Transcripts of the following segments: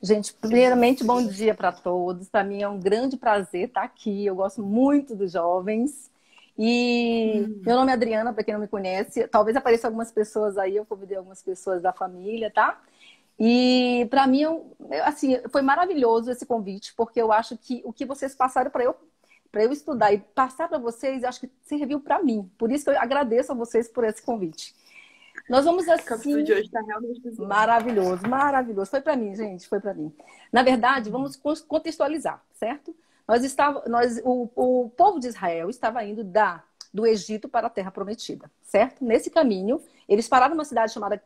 Gente, primeiramente, bom dia para todos. Para mim é um grande prazer estar aqui. Eu gosto muito dos jovens. E meu nome é Adriana, para quem não me conhece. Talvez apareça algumas pessoas aí, eu convidei algumas pessoas da família, tá? E para mim, assim, foi maravilhoso esse convite, porque eu acho que o que vocês passaram para eu estudar e passar para vocês, eu acho que serviu para mim. Por isso que eu agradeço a vocês por esse convite. Nós vamos O capítulo assim. de hoje está realmente bizarro. Maravilhoso, maravilhoso. Foi para mim, gente, foi para mim. Na verdade, vamos contextualizar, certo? O povo de Israel estava indo do Egito para a Terra Prometida, certo? Nesse caminho, eles pararam numa cidade chamada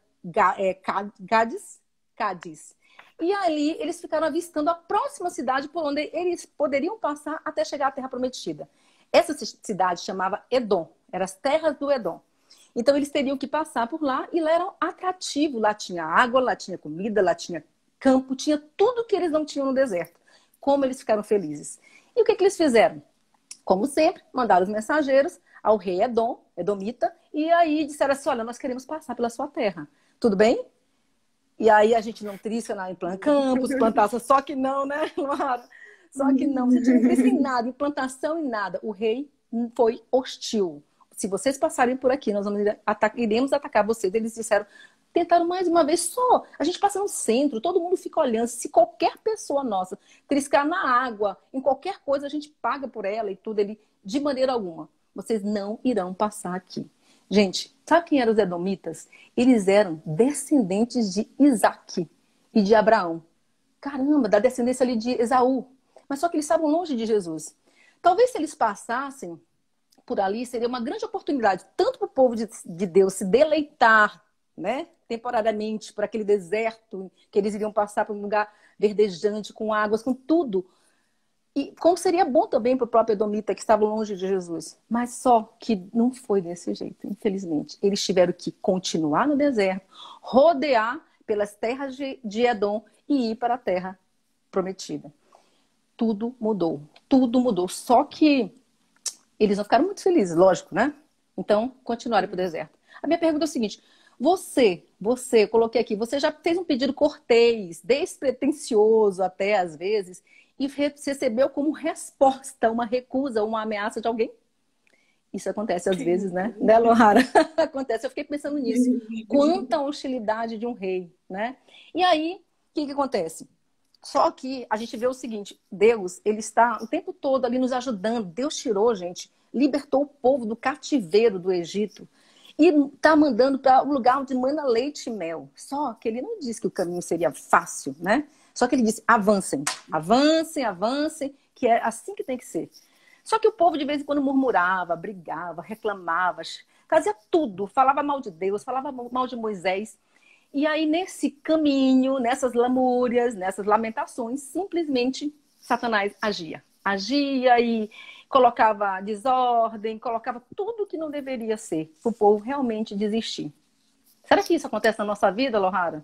Cádiz. E ali eles ficaram avistando a próxima cidade por onde eles poderiam passar até chegar à Terra Prometida. Essa cidade chamava Edom, eram as terras do Edom. Então eles teriam que passar por lá e lá era atrativo. Lá tinha água, lá tinha comida, lá tinha campo, tinha tudo que eles não tinham no deserto. Como eles ficaram felizes. E o que eles fizeram? Como sempre, mandaram os mensageiros ao rei Edom, Edomita, e aí disseram assim, olha, nós queremos passar pela sua terra. Tudo bem? E aí a gente não trisca em campos, plantação, só que não, né, Luara? Só que não, você não trisca em nada, em plantação em nada. O rei foi hostil. Se vocês passarem por aqui, nós iremos atacar vocês. Eles disseram, tentaram mais uma vez só. A gente passa no centro, todo mundo fica olhando. Se qualquer pessoa nossa triscar na água, em qualquer coisa, a gente paga por ela e tudo ali, de maneira alguma. Vocês não irão passar aqui. Gente, sabe quem eram os edomitas? Eles eram descendentes de Isaque e de Abraão. Caramba, da descendência ali de Esaú. Mas só que eles estavam longe de Jesus. Talvez se eles passassem por ali, seria uma grande oportunidade, tanto para o povo de Deus se deleitar, né, temporariamente, por aquele deserto, que eles iriam passar por um lugar verdejante, com águas, com tudo. E como seria bom também para o próprio Edomita, que estava longe de Jesus. Mas só que não foi desse jeito, infelizmente. Eles tiveram que continuar no deserto, rodear pelas terras de Edom e ir para a terra prometida. Tudo mudou, tudo mudou. Só que eles não ficaram muito felizes, lógico, né? Então, continuaram para o deserto. A minha pergunta é a seguinte: eu coloquei aqui, você já fez um pedido cortês, despretensioso até às vezes, e recebeu como resposta uma recusa, uma ameaça de alguém? Isso acontece às vezes, né? Né, Lohara? Acontece. Eu fiquei pensando nisso. Quanta hostilidade de um rei, né? E aí, o que acontece? Só que a gente vê o seguinte, Deus, ele está o tempo todo ali nos ajudando. Deus tirou, gente, libertou o povo do cativeiro do Egito e está mandando para um lugar onde manda leite e mel. Só que ele não disse que o caminho seria fácil, né? Só que ele disse, avancem, avancem, avancem, que é assim que tem que ser. Só que o povo de vez em quando murmurava, brigava, reclamava, fazia tudo, falava mal de Deus, falava mal de Moisés. E aí, nesse caminho, nessas lamúrias, nessas lamentações, simplesmente Satanás agia. Agia e colocava desordem, colocava tudo que não deveria ser, para o povo realmente desistir. Será que isso acontece na nossa vida, Lohara?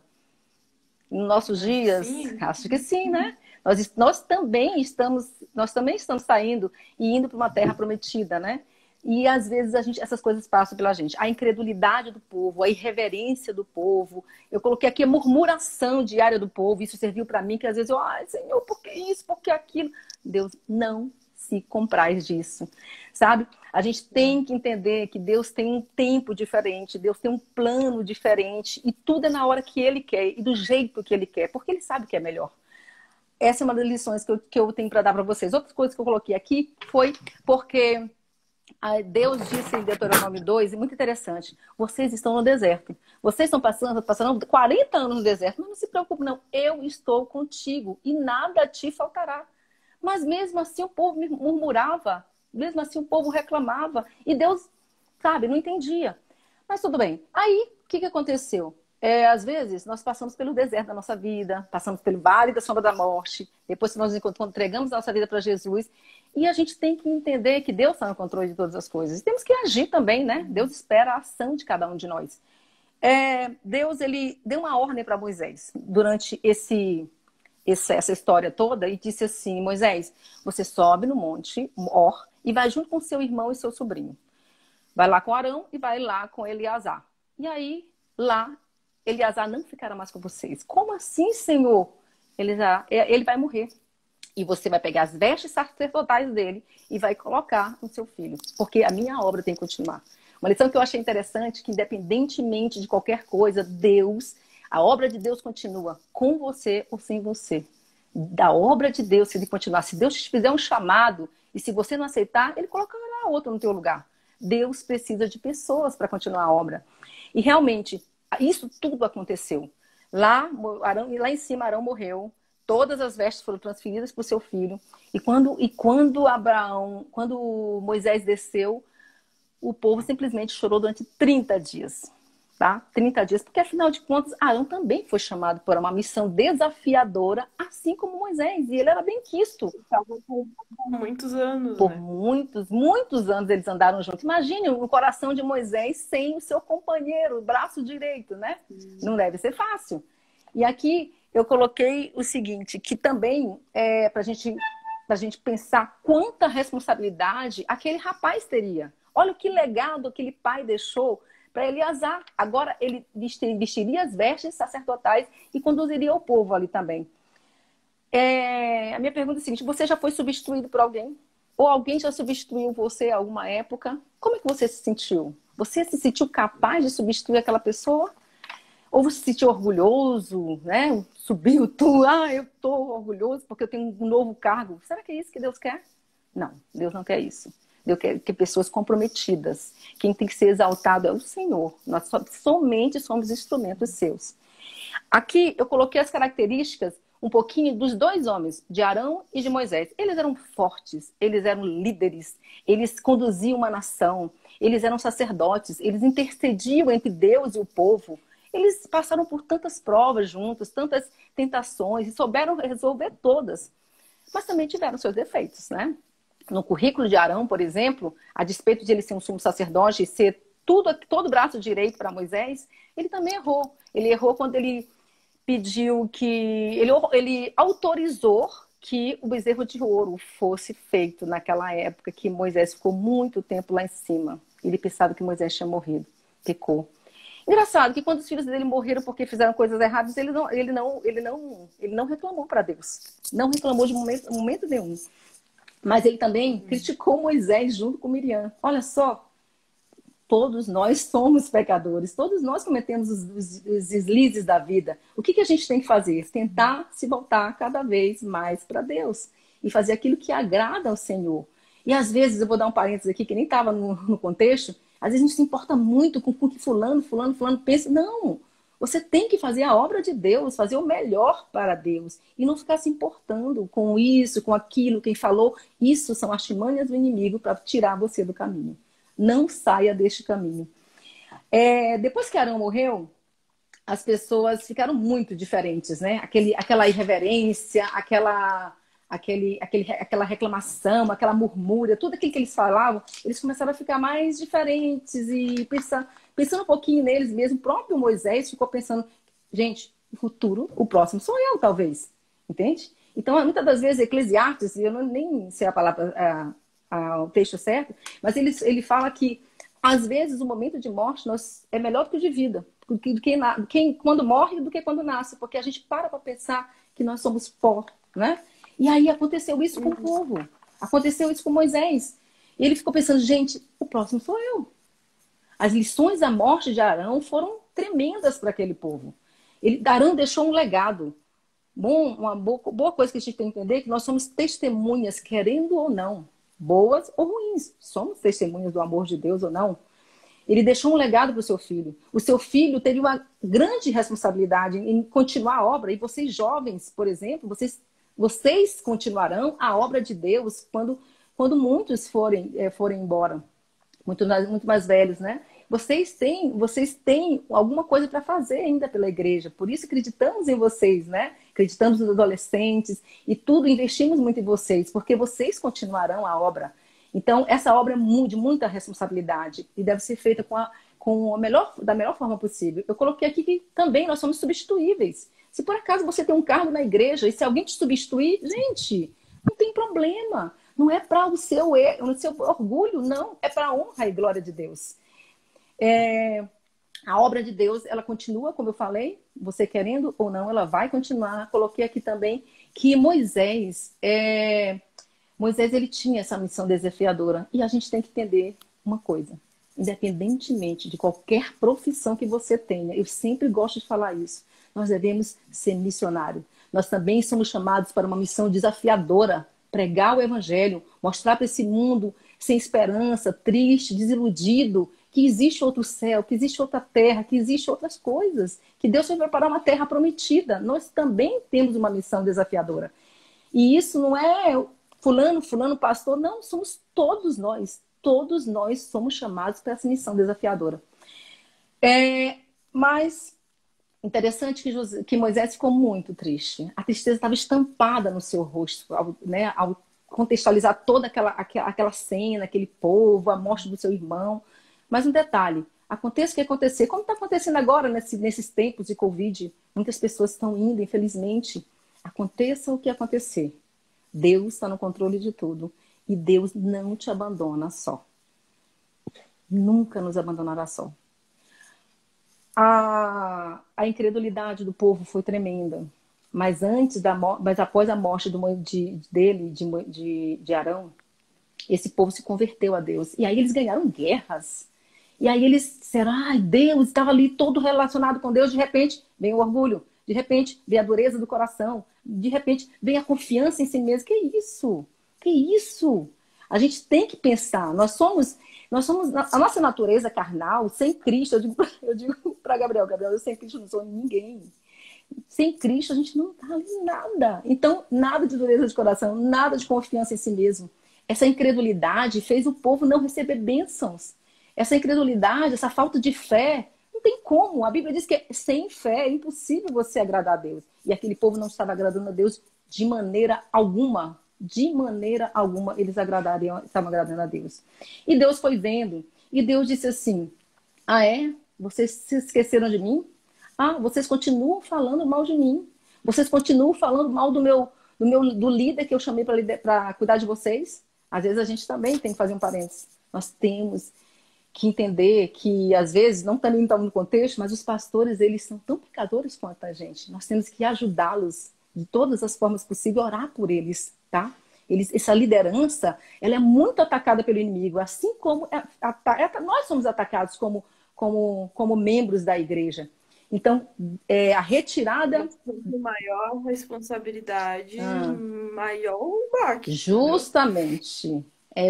Nos nossos dias? Sim. Acho que sim, né? Nós também estamos saindo e indo para uma terra prometida, né? E às vezes essas coisas passam pela gente. A incredulidade do povo, a irreverência do povo. Eu coloquei aqui a murmuração diária do povo. Isso serviu para mim, que às vezes eu, ai, Senhor, por que isso, por que aquilo? Deus não se compraz disso, sabe? A gente tem que entender que Deus tem um tempo diferente, Deus tem um plano diferente, e tudo é na hora que Ele quer e do jeito que Ele quer, porque Ele sabe que é melhor. Essa é uma das lições que eu tenho para dar para vocês. Outras coisas que eu coloquei aqui foi porque Deus disse em Deuteronômio 2, e muito interessante, vocês estão no deserto. Vocês estão passando 40 anos no deserto, mas não se preocupe não, eu estou contigo e nada te faltará. Mas mesmo assim o povo murmurava, mesmo assim o povo reclamava, e Deus, sabe, não entendia. Mas tudo bem. Aí, o que aconteceu? Às vezes, nós passamos pelo deserto da nossa vida, passamos pelo vale da sombra da morte, depois que nós entregamos a nossa vida para Jesus, e a gente tem que entender que Deus está no controle de todas as coisas. E temos que agir também, né? Deus espera a ação de cada um de nós. Deus, ele deu uma ordem para Moisés durante essa história toda e disse assim, Moisés, você sobe no monte Or e vai junto com seu irmão e seu sobrinho. Vai lá com Arão e vai lá com Eleazar. E aí, lá, Eleazar não ficará mais com vocês. Como assim, Senhor? ele vai morrer. E você vai pegar as vestes sacerdotais dele e vai colocar no seu filho. Porque a minha obra tem que continuar. Uma lição que eu achei interessante, que independentemente de qualquer coisa, a obra de Deus continua com você ou sem você. Da obra de Deus, se ele continuar. Se Deus te fizer um chamado, e se você não aceitar, ele colocará outro no teu lugar. Deus precisa de pessoas para continuar a obra. E realmente, isso tudo aconteceu. Lá em cima, Arão morreu. Todas as vestes foram transferidas para o seu filho. E quando Moisés desceu, o povo simplesmente chorou durante 30 dias. Tá? 30 dias, porque afinal de contas, Arão também foi chamado para uma missão desafiadora, assim como Moisés. E ele era benquisto. Estavam por muitos anos, Por né? muitos anos eles andaram juntos. Imagine o coração de Moisés sem o seu companheiro, o braço direito, né? Não deve ser fácil. E aqui eu coloquei o seguinte, que também é para a gente pensar quanta responsabilidade aquele rapaz teria. Olha que legado aquele pai deixou para Eleazar. Agora ele vestiria as vestes sacerdotais e conduziria o povo ali também. A minha pergunta é a seguinte, você já foi substituído por alguém? Ou alguém já substituiu você em alguma época? Como é que você se sentiu? Você se sentiu capaz de substituir aquela pessoa? Ou você se sentiu orgulhoso, né? Subiu tu, eu estou orgulhoso porque eu tenho um novo cargo. Será que é isso que Deus quer? Não, Deus não quer isso. Deus quer pessoas comprometidas. Quem tem que ser exaltado é o Senhor. Nós somente somos instrumentos seus. Aqui eu coloquei as características um pouquinho dos dois homens, de Arão e de Moisés. Eles eram fortes, eles eram líderes, eles conduziam uma nação, eles eram sacerdotes, eles intercediam entre Deus e o povo. Eles passaram por tantas provas juntos, tantas tentações, e souberam resolver todas. Mas também tiveram seus defeitos, né? No currículo de Arão, por exemplo, a despeito de ele ser um sumo sacerdote e ser todo o braço direito para Moisés, ele também errou. Ele errou quando ele pediu que... Ele autorizou que o bezerro de ouro fosse feito naquela época, que Moisés ficou muito tempo lá em cima. Ele pensava que Moisés tinha morrido, pecou. Engraçado que quando os filhos dele morreram porque fizeram coisas erradas, ele não reclamou para Deus. Não reclamou de momento nenhum. Mas ele também criticou Moisés junto com Miriam. Olha só, todos nós somos pecadores, todos nós cometemos os deslizes da vida. O que a gente tem que fazer? Tentar se voltar cada vez mais para Deus e fazer aquilo que agrada ao Senhor. E às vezes, eu vou dar um parênteses aqui que nem estava no contexto, às vezes a gente se importa muito com o que fulano pensa. Não, você tem que fazer a obra de Deus, fazer o melhor para Deus. E não ficar se importando com isso, com aquilo, quem falou. Isso são artimanhas do inimigo para tirar você do caminho. Não saia deste caminho. Depois que Arão morreu, as pessoas ficaram muito diferentes, né? Aquela irreverência, aquela reclamação, aquela murmúria, tudo aquilo que eles falavam, eles começaram a ficar mais diferentes e pensando um pouquinho neles mesmo. O próprio Moisés ficou pensando, gente, o futuro, o próximo sou eu, talvez. Entende? Então, muitas das vezes, Eclesiastes, eu nem sei a palavra, o texto certo, mas ele fala que, às vezes, o momento de morte é melhor do que o de vida, quando morre do que quando nasce, porque a gente para pensar que nós somos pó, né? E aí aconteceu isso com o povo. Aconteceu isso com Moisés. E ele ficou pensando, gente, o próximo sou eu. As lições da morte de Arão foram tremendas para aquele povo. Arão deixou um legado. Uma boa coisa que a gente tem que entender é que nós somos testemunhas, querendo ou não. Boas ou ruins. Somos testemunhas do amor de Deus ou não. Ele deixou um legado para o seu filho. O seu filho teve uma grande responsabilidade em continuar a obra. E vocês jovens, por exemplo, vocês continuarão a obra de Deus quando muitos forem embora. Muito mais velhos, né? Vocês têm alguma coisa para fazer ainda pela igreja. Por isso acreditamos em vocês, né? Acreditamos nos adolescentes e tudo, investimos muito em vocês, porque vocês continuarão a obra. Então, essa obra é de muita responsabilidade e deve ser feita da melhor forma possível. Eu coloquei aqui que também nós somos substituíveis. Se por acaso você tem um cargo na igreja e se alguém te substituir, gente, não tem problema. Não é para o seu orgulho, não. É para a honra e glória de Deus. A obra de Deus, ela continua, como eu falei, você querendo ou não, ela vai continuar. Coloquei aqui também que Moisés ele tinha essa missão desafiadora. E a gente tem que entender uma coisa. Independentemente de qualquer profissão que você tenha, eu sempre gosto de falar isso, nós devemos ser missionários. Nós também somos chamados para uma missão desafiadora, pregar o evangelho, mostrar para esse mundo sem esperança, triste, desiludido, que existe outro céu, que existe outra terra, que existe outras coisas, que Deus vai preparar uma terra prometida. Nós também temos uma missão desafiadora. E isso não é fulano, pastor, não, somos todos nós somos chamados para essa missão desafiadora. Mas interessante que Moisés ficou muito triste. A tristeza estava estampada no seu rosto, ao contextualizar toda aquela cena, aquele povo, a morte do seu irmão. Mas um detalhe, aconteça o que acontecer, como está acontecendo agora nesses tempos de Covid, muitas pessoas estão indo, infelizmente. Aconteça o que acontecer, Deus está no controle de tudo e Deus não te abandona só. Nunca nos abandonará só. A incredulidade do povo foi tremenda, mas após a morte de Arão, esse povo se converteu a Deus. E aí eles ganharam guerras. E aí Deus estava ali todo relacionado com Deus, de repente vem o orgulho, de repente vem a dureza do coração, de repente vem a confiança em si mesmo. Que isso? Que isso? A gente tem que pensar, nós somos a nossa natureza carnal, sem Cristo, eu digo para Gabriel, eu sem Cristo não sou ninguém. Sem Cristo a gente não está ali em nada. Então, nada de dureza de coração, nada de confiança em si mesmo. Essa incredulidade fez o povo não receber bênçãos. Essa incredulidade, essa falta de fé, não tem como. A Bíblia diz que sem fé é impossível você agradar a Deus. E aquele povo não estava agradando a Deus de maneira alguma. De maneira alguma eles estavam agradando a Deus. E Deus foi vendo. E Deus disse assim, vocês se esqueceram de mim? Vocês continuam falando mal de mim. Vocês continuam falando mal do líder que eu chamei para cuidar de vocês. Às vezes a gente também tem que fazer um parênteses. Nós temos que entender que, às vezes, não também está no contexto, mas os pastores, eles são tão pecadores quanto a gente. Nós temos que ajudá-los de todas as formas possíveis, orar por eles, tá? Essa liderança, ela é muito atacada pelo inimigo, assim como nós somos atacados como membros da igreja. Então, a retirada... Maior responsabilidade, maior o baque. Justamente.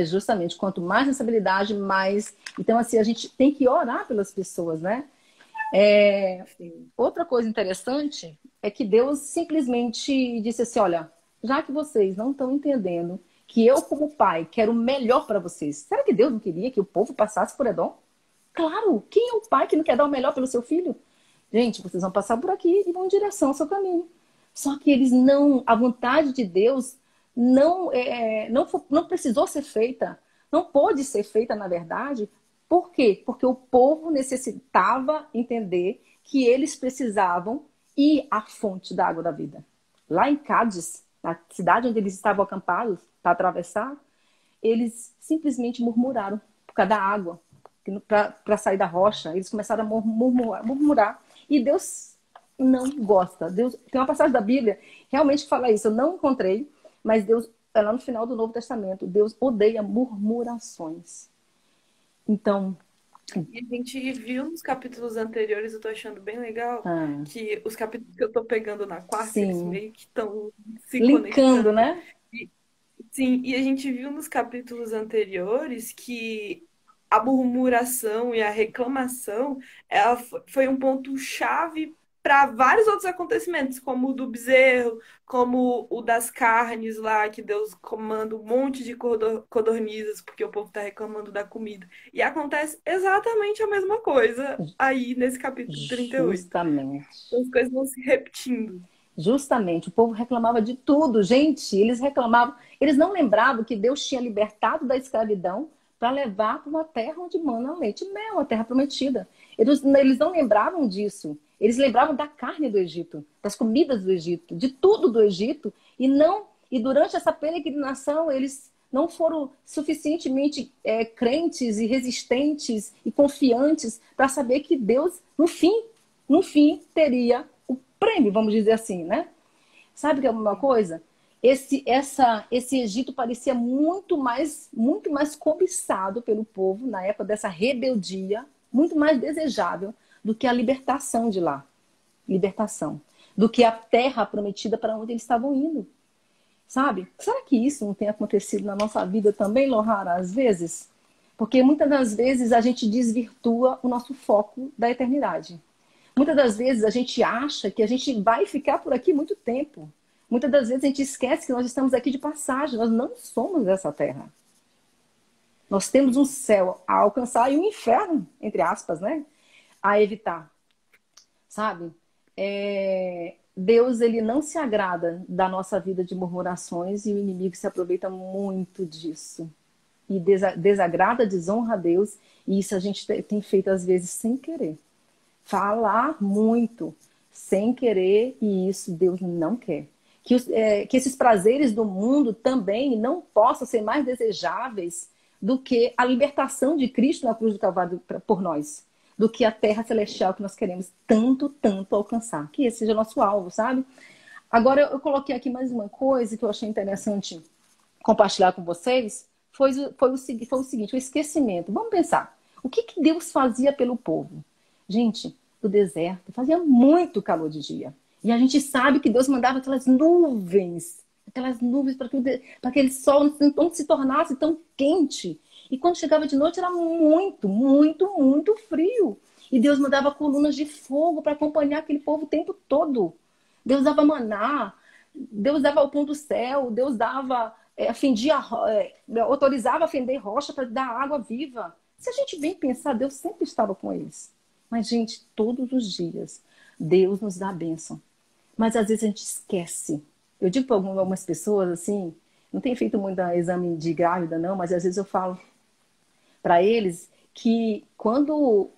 Justamente. Quanto mais responsabilidade, mais... Então, assim, a gente tem que orar pelas pessoas, né? Outra coisa interessante é que Deus simplesmente disse assim, olha, já que vocês não estão entendendo que eu, como pai, quero o melhor para vocês, será que Deus não queria que o povo passasse por Edom? Claro! Quem é o pai que não quer dar o melhor pelo seu filho? Gente, vocês vão passar por aqui e vão em direção ao seu caminho. Só que a vontade de Deus não precisou ser feita, não pôde ser feita, na verdade. Por quê? Porque o povo necessitava entender que eles precisavam ir à fonte da água da vida. Lá em Cádiz, na cidade onde eles estavam acampados para atravessar, eles simplesmente murmuraram por causa da água, para sair da rocha. Eles começaram a murmurar. E Deus não gosta. Tem uma passagem da Bíblia realmente que fala isso. Eu não encontrei, mas Deus, lá no final do Novo Testamento, Deus odeia murmurações. Então... E a gente viu nos capítulos anteriores, eu tô achando bem legal, que os capítulos que eu tô pegando na quarta, eles meio que estão se linkando, né? Sim, e a gente viu nos capítulos anteriores que a murmuração e a reclamação, ela foi um ponto-chave para vários outros acontecimentos, como o do bezerro, como o das carnes lá, que Deus comanda um monte de codornizes, porque o povo está reclamando da comida. E acontece exatamente a mesma coisa aí nesse capítulo 38. Justamente. Então, as coisas vão se repetindo. Justamente, o povo reclamava de tudo. Gente, eles reclamavam, eles não lembravam que Deus tinha libertado da escravidão para levar para uma terra onde mana leite e mel, a terra prometida. Eles não lembravam disso. Eles lembravam da carne do Egito, das comidas do Egito, de tudo do Egito. E durante essa peregrinação, eles não foram suficientemente crentes e resistentes e confiantes para saber que Deus, no fim, teria prêmio, vamos dizer assim, né? Sabe que é uma coisa? Esse Egito parecia muito mais cobiçado pelo povo na época dessa rebeldia, muito mais desejável do que a libertação de lá. Libertação. Do que a terra prometida para onde eles estavam indo. Sabe? Será que isso não tem acontecido na nossa vida também, Lohara, às vezes? Porque muitas das vezes a gente desvirtua o nosso foco da eternidade. Muitas das vezes a gente acha que a gente vai ficar por aqui muito tempo. Muitas das vezes a gente esquece que nós estamos aqui de passagem, nós não somos dessa terra. Nós temos um céu a alcançar e um inferno, entre aspas, né? A evitar. Sabe? Deus, ele não se agrada da nossa vida de murmurações e o inimigo se aproveita muito disso. E desagrada, desonra a Deus, e isso a gente tem feito às vezes sem querer. Falar muito, sem querer, e isso Deus não quer. Que esses prazeres do mundo também não possam ser mais desejáveis do que a libertação de Cristo na cruz do Calvário por nós. Do que a terra celestial que nós queremos tanto alcançar. Que esse seja o nosso alvo, sabe? Agora, eu coloquei aqui mais uma coisa que eu achei interessante compartilhar com vocês. Foi o seguinte, o esquecimento. Vamos pensar. O que Deus fazia pelo povo? Gente, o deserto fazia muito calor de dia. E a gente sabe que Deus mandava aquelas nuvens para aquele sol não se tornasse tão quente. E quando chegava de noite era muito frio. E Deus mandava colunas de fogo para acompanhar aquele povo o tempo todo. Deus dava maná, Deus dava o pão do céu, Deus dava, autorizava a fender rocha para dar água viva. Se a gente bem pensar, Deus sempre estava com eles. Mas, gente, todos os dias, Deus nos dá a bênção. Mas às vezes a gente esquece. Eu digo para algumas pessoas assim, não tenho feito muito exame de grávida não, mas às vezes eu falo para eles que quando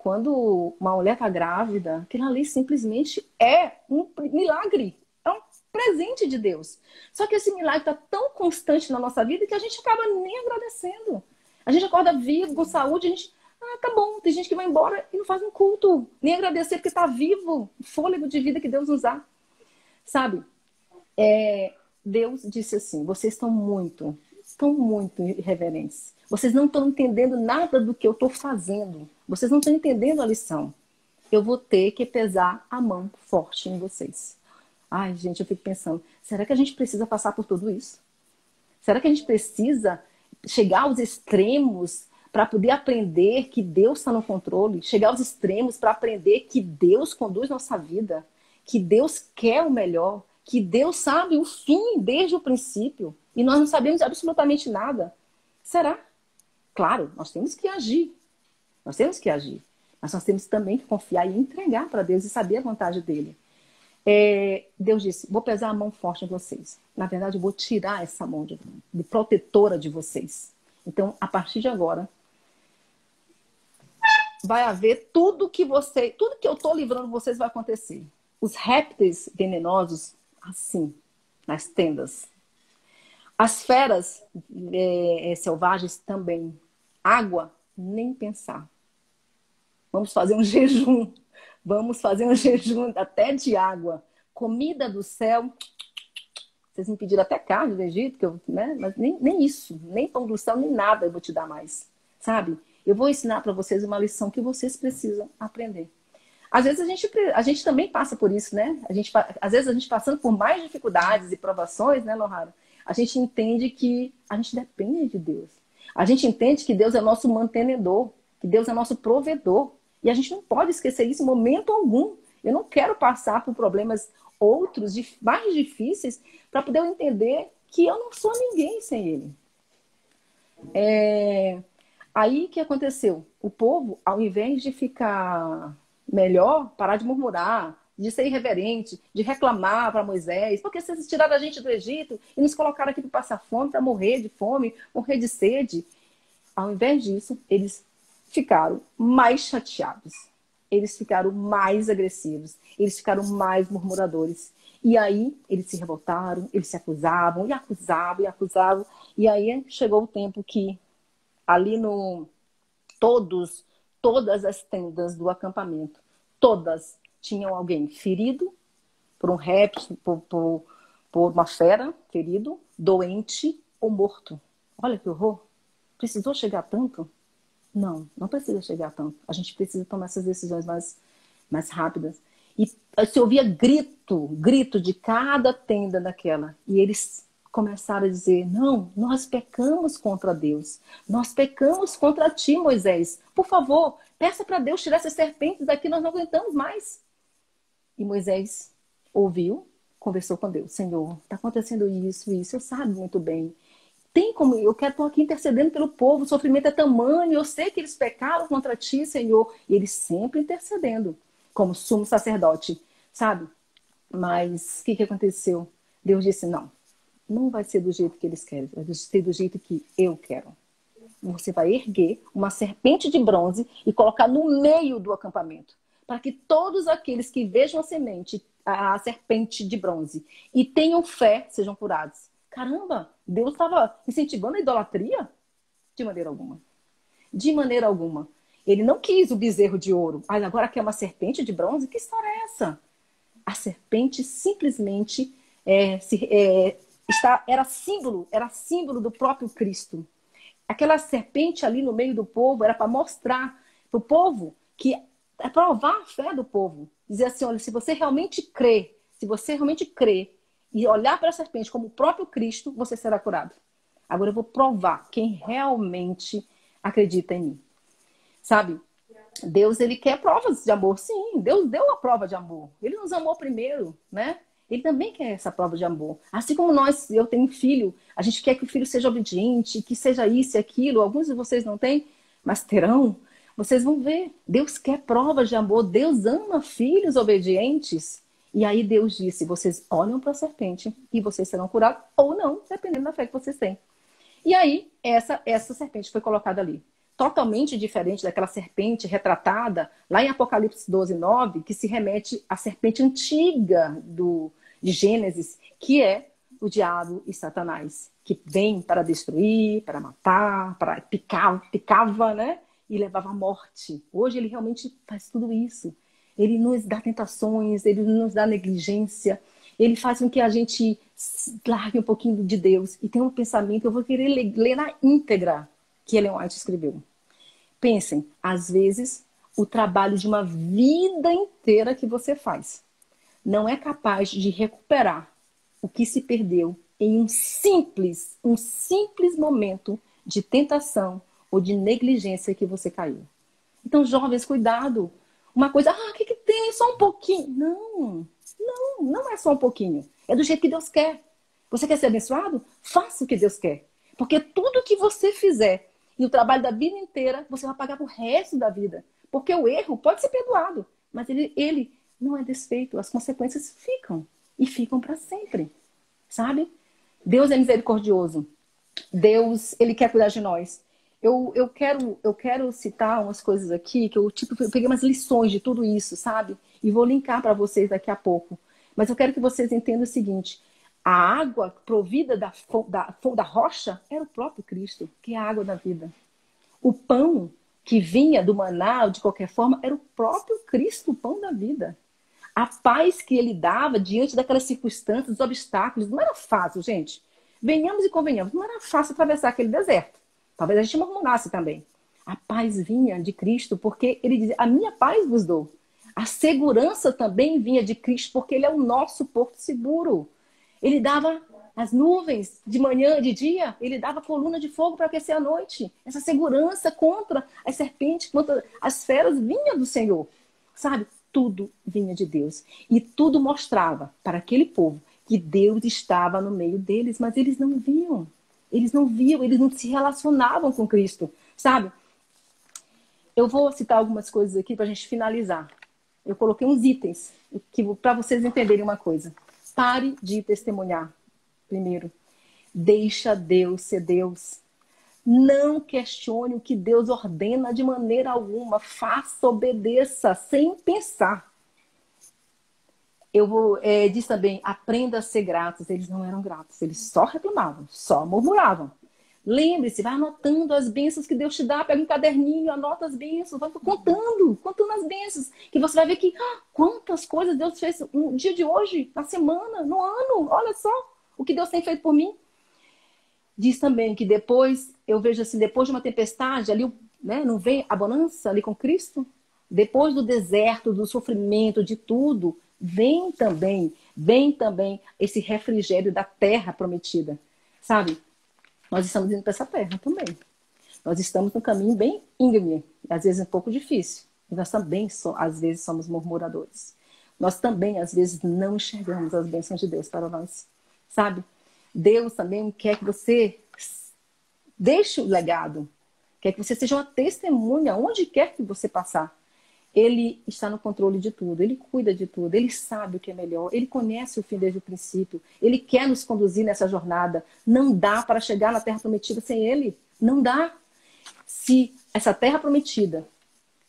uma mulher está grávida, aquilo ali simplesmente é um milagre, é um presente de Deus. Só que esse milagre está tão constante na nossa vida que a gente acaba nem agradecendo. A gente acorda vivo, com saúde, a gente, tá bom, tem gente que vai embora e não faz um culto, nem agradecer porque está vivo, o fôlego de vida que Deus nos dá. Sabe? Deus disse assim, vocês estão muito irreverentes. Vocês não estão entendendo nada do que eu estou fazendo. Vocês não estão entendendo a lição. Eu vou ter que pesar a mão forte em vocês. Ai, gente, eu fico pensando, será que a gente precisa passar por tudo isso? Será que a gente precisa chegar aos extremos para poder aprender que Deus está no controle? Chegar aos extremos para aprender que Deus conduz nossa vida? Que Deus quer o melhor? Que Deus sabe o fim desde o princípio? E nós não sabemos absolutamente nada. Será? Claro, nós temos que agir. Nós temos que agir. Mas nós temos também que confiar e entregar para Deus e saber a vontade dele. Deus disse, vou pesar a mão forte em vocês. Na verdade, eu vou tirar essa mão de protetora de vocês. Então, a partir de agora, vai haver tudo que eu estou livrando vocês vai acontecer. Os répteis venenosos, assim, nas tendas. As feras selvagens também. Água, nem pensar. Vamos fazer um jejum. Vamos fazer um jejum até de água. Comida do céu. Vocês me pediram até carne do Egito, mas nem isso. Nem pão do céu, nem nada eu vou te dar mais. Sabe? Eu vou ensinar para vocês uma lição que vocês precisam aprender. Às vezes a gente também passa por isso, né? Às vezes a gente passando por mais dificuldades e provações, né, Lohara? A gente entende que a gente depende de Deus. A gente entende que Deus é nosso mantenedor, que Deus é nosso provedor. E a gente não pode esquecer isso em momento algum. Eu não quero passar por problemas outros, mais difíceis, para poder entender que eu não sou ninguém sem Ele. Aí o que aconteceu? O povo, ao invés de ficar melhor, parar de murmurar, de ser irreverente, de reclamar para Moisés, porque vocês tiraram a gente do Egito e nos colocaram aqui para passar fome, para morrer de fome, morrer de sede. Ao invés disso, eles ficaram mais chateados. Eles ficaram mais agressivos. Eles ficaram mais murmuradores. E aí, eles se revoltaram, eles se acusavam, e acusavam. E aí, chegou o tempo que ali todas as tendas do acampamento, todas tinham alguém ferido por um réptil, por uma fera, ferido, doente ou morto. Olha que horror. Precisou chegar tanto? Não, não precisa chegar tanto. A gente precisa tomar essas decisões mais rápidas. E se ouvia grito de cada tenda daquela. E eles começaram a dizer, não, nós pecamos contra Deus. Nós pecamos contra ti, Moisés. Por favor, peça para Deus tirar essas serpentes daqui, nós não aguentamos mais. E Moisés ouviu, conversou com Deus. Senhor, está acontecendo isso, eu sabe muito bem. Tem como, eu estou aqui intercedendo pelo povo, o sofrimento é tamanho, eu sei que eles pecaram contra ti, Senhor. E ele sempre intercedendo, como sumo sacerdote, sabe? Mas o que aconteceu? Deus disse, não vai ser do jeito que eles querem, vai ser do jeito que eu quero. Você vai erguer uma serpente de bronze e colocar no meio do acampamento, para que todos aqueles que vejam a serpente de bronze e tenham fé, sejam curados. Caramba, Deus estava incentivando a idolatria? De maneira alguma. De maneira alguma. Ele não quis o bezerro de ouro. Mas agora quer uma serpente de bronze? Que história é essa? A serpente simplesmente era símbolo do próprio Cristo. Aquela serpente ali no meio do povo era para mostrar para o povo que é provar a fé do povo. Dizer assim, olha, se você realmente crê e olhar para a serpente como o próprio Cristo, você será curado. Agora eu vou provar quem realmente acredita em mim. Sabe? Deus, ele quer provas de amor. Sim, Deus deu a prova de amor. Ele nos amou primeiro, né? Ele também quer essa prova de amor. Assim como eu tenho um filho, a gente quer que o filho seja obediente, que seja isso e aquilo. Alguns de vocês não têm, mas terão. Vocês vão ver. Deus quer provas de amor. Deus ama filhos obedientes. E aí Deus disse, vocês olham para a serpente e vocês serão curados ou não, dependendo da fé que vocês têm. E aí essa serpente foi colocada ali. Totalmente diferente daquela serpente retratada lá em Apocalipse 12:9, que se remete à serpente antiga de Gênesis, que é o diabo e Satanás, que vem para destruir, para matar, para picava, né? E levava à morte. Hoje ele realmente faz tudo isso. Ele nos dá tentações, ele nos dá negligência, ele faz com que a gente largue um pouquinho de Deus e tenha um pensamento, eu vou querer ler na íntegra que Ellen White escreveu. Pensem, às vezes, o trabalho de uma vida inteira que você faz não é capaz de recuperar o que se perdeu em um simples momento de tentação ou de negligência que você caiu. Então, jovens, cuidado. Uma coisa, o que tem? Só um pouquinho. Não é só um pouquinho. É do jeito que Deus quer. Você quer ser abençoado? Faça o que Deus quer. Porque tudo que você fizer e o trabalho da vida inteira, você vai pagar pro resto da vida. Porque o erro pode ser perdoado, mas ele não é desfeito. As consequências ficam. E ficam para sempre. Sabe? Deus é misericordioso. Deus, ele quer cuidar de nós. Eu quero citar umas coisas aqui que eu peguei umas lições de tudo isso, sabe? E vou linkar para vocês daqui a pouco. Mas eu quero que vocês entendam o seguinte: a água provida da rocha era o próprio Cristo, que é a água da vida. O pão que vinha do maná, de qualquer forma, era o próprio Cristo, o pão da vida. A paz que ele dava diante daquelas circunstâncias, dos obstáculos, não era fácil, gente. Venhamos e convenhamos, não era fácil atravessar aquele deserto. Talvez a gente murmurasse também. A paz vinha de Cristo, porque ele dizia, a minha paz vos dou. A segurança também vinha de Cristo, porque ele é o nosso porto seguro. Ele dava as nuvens de manhã, de dia, ele dava coluna de fogo para aquecer a noite. Essa segurança contra as serpentes, contra as feras, vinha do Senhor. Sabe? Tudo vinha de Deus. E tudo mostrava para aquele povo que Deus estava no meio deles, mas eles não viam. Eles não viam, eles não se relacionavam com Cristo, sabe? Eu vou citar algumas coisas aqui para a gente finalizar. Eu coloquei uns itens para vocês entenderem uma coisa. Pare de testemunhar, primeiro. Deixa Deus ser Deus. Não questione o que Deus ordena de maneira alguma. Faça, obedeça, sem pensar. Diz também, aprenda a ser gratos. Eles não eram gratos, eles só reclamavam, só murmuravam. Lembre-se, vai anotando as bênçãos que Deus te dá, pega um caderninho, anota as bênçãos, vai contando as bênçãos, que você vai ver que quantas coisas Deus fez no dia de hoje, na semana, no ano, olha só o que Deus tem feito por mim. Diz também que depois, eu vejo assim, depois de uma tempestade, ali, né, não vem a bonança ali com Cristo? Depois do deserto, do sofrimento, de tudo, vem também esse refrigério da terra prometida, sabe? Nós estamos indo para essa terra também. Nós estamos num caminho bem íngreme, às vezes um pouco difícil. E nós também, às vezes, somos murmuradores. Nós também, às vezes, não enxergamos as bênçãos de Deus para nós, sabe? Deus também quer que você deixe o legado, quer que você seja uma testemunha onde quer que você passar. Ele está no controle de tudo, ele cuida de tudo, ele sabe o que é melhor, ele conhece o fim desde o princípio, ele quer nos conduzir nessa jornada. Não dá para chegar na terra prometida sem ele, não dá. Se essa terra prometida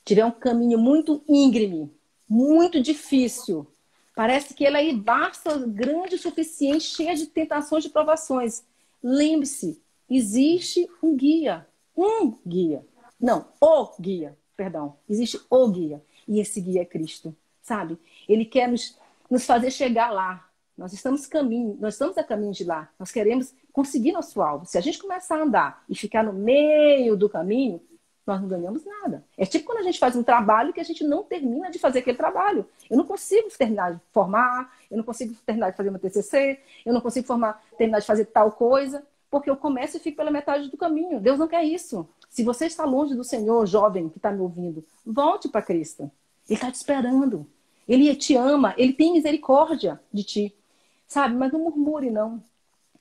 tiver um caminho muito íngreme, muito difícil, parece que ela é vasta, grande o suficiente, cheia de tentações, de provações. Lembre-se, existe um guia. Não, o guia, perdão. Existe o guia. E esse guia é Cristo, sabe? Ele quer nos fazer chegar lá. Nós estamos a caminho de lá. Nós queremos conseguir nosso alvo. Se a gente começar a andar e ficar no meio do caminho, nós não ganhamos nada. É tipo quando a gente faz um trabalho que a gente não termina de fazer aquele trabalho. Eu não consigo terminar de formar, eu não consigo terminar de fazer uma TCC, eu não consigo terminar de fazer tal coisa, porque eu começo e fico pela metade do caminho. Deus não quer isso. Se você está longe do Senhor, jovem que está me ouvindo, volte para Cristo. Ele está te esperando. Ele te ama, ele tem misericórdia de ti. Sabe? Mas não murmure, não.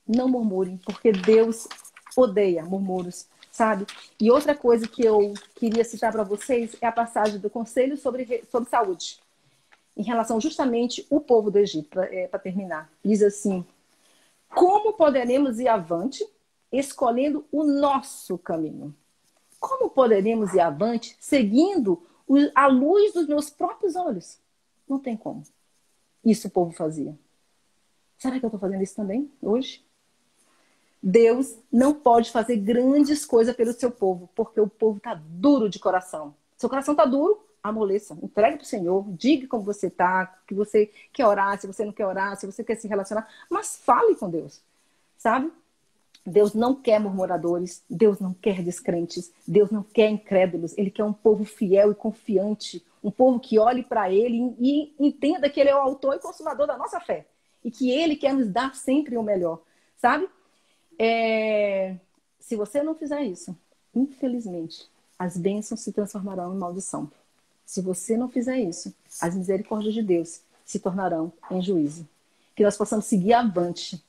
Não murmure, porque Deus odeia murmúrios. Sabe? E outra coisa que eu queria citar para vocês é a passagem do Conselho sobre Saúde, em relação justamente ao povo do Egito, para terminar. Diz assim: como poderemos ir avante escolhendo o nosso caminho? Como poderemos ir avante seguindo a luz dos meus próprios olhos? Não tem como. Isso o povo fazia. Será que eu estou fazendo isso também hoje? Deus não pode fazer grandes coisas pelo seu povo, porque o povo está duro de coração. Seu coração está duro, amoleça. Entregue para o Senhor, diga como você está, que você quer orar, se você não quer orar, se você quer se relacionar, mas fale com Deus, sabe? Deus não quer murmuradores, Deus não quer descrentes, Deus não quer incrédulos, Ele quer um povo fiel e confiante, um povo que olhe para Ele e entenda que Ele é o autor e consumador da nossa fé e que Ele quer nos dar sempre o melhor, sabe? Se você não fizer isso, infelizmente, as bênçãos se transformarão em maldição. Se você não fizer isso, as misericórdias de Deus se tornarão em juízo. Que nós possamos seguir avante,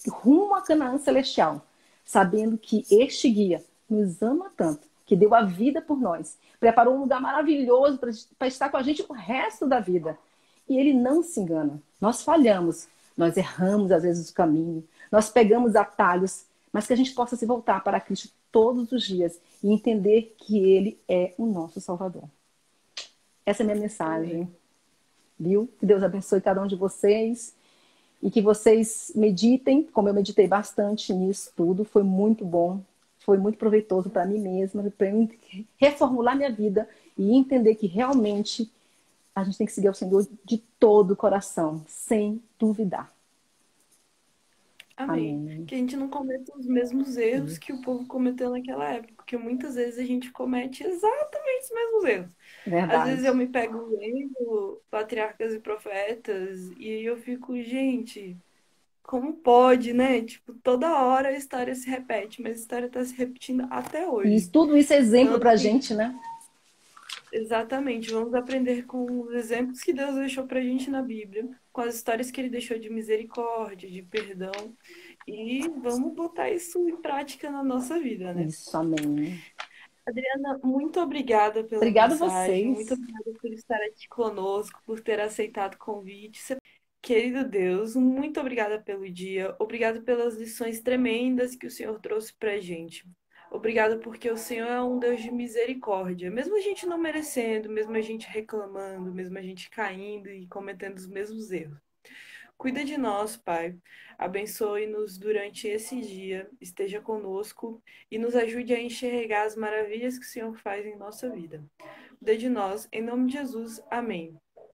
rumo a Canaã celestial, sabendo que este guia nos ama tanto, que deu a vida por nós, preparou um lugar maravilhoso para estar com a gente o resto da vida. E ele não se engana. Nós falhamos, nós erramos às vezes o caminho, nós pegamos atalhos, mas que a gente possa se voltar para Cristo todos os dias e entender que Ele é o nosso Salvador. Essa é a minha mensagem. Viu? Que Deus abençoe cada um de vocês e que vocês meditem, como eu meditei bastante nisso tudo. Foi muito bom, foi muito proveitoso para mim mesma, para eu reformular minha vida e entender que realmente a gente tem que seguir o Senhor de todo o coração, sem duvidar. Amém. Amém. Que a gente não cometa os mesmos erros que o povo cometeu naquela época, porque muitas vezes a gente comete exatamente os mesmos erros. Verdade. Às vezes eu me pego lendo Patriarcas e Profetas e eu fico, gente, como pode, né? Tipo, toda hora a história se repete, mas a história está se repetindo até hoje. E tudo isso é exemplo Então, pra assim, gente, né? exatamente, vamos aprender com os exemplos que Deus deixou pra gente na Bíblia, com as histórias que Ele deixou de misericórdia, de perdão, e vamos botar isso em prática na nossa vida, né? Isso, amém. Adriana, muito obrigada pela Obrigada a mensagem, muito vocês. obrigada por estar aqui conosco, por ter aceitado o convite. Querido Deus, muito obrigada pelo dia, obrigada pelas lições tremendas que o Senhor trouxe pra gente. Obrigada porque o Senhor é um Deus de misericórdia. Mesmo a gente não merecendo, mesmo a gente reclamando, mesmo a gente caindo e cometendo os mesmos erros. Cuida de nós, Pai. Abençoe-nos durante esse dia, esteja conosco e nos ajude a enxergar as maravilhas que o Senhor faz em nossa vida. Cuida de nós, em nome de Jesus. Amém.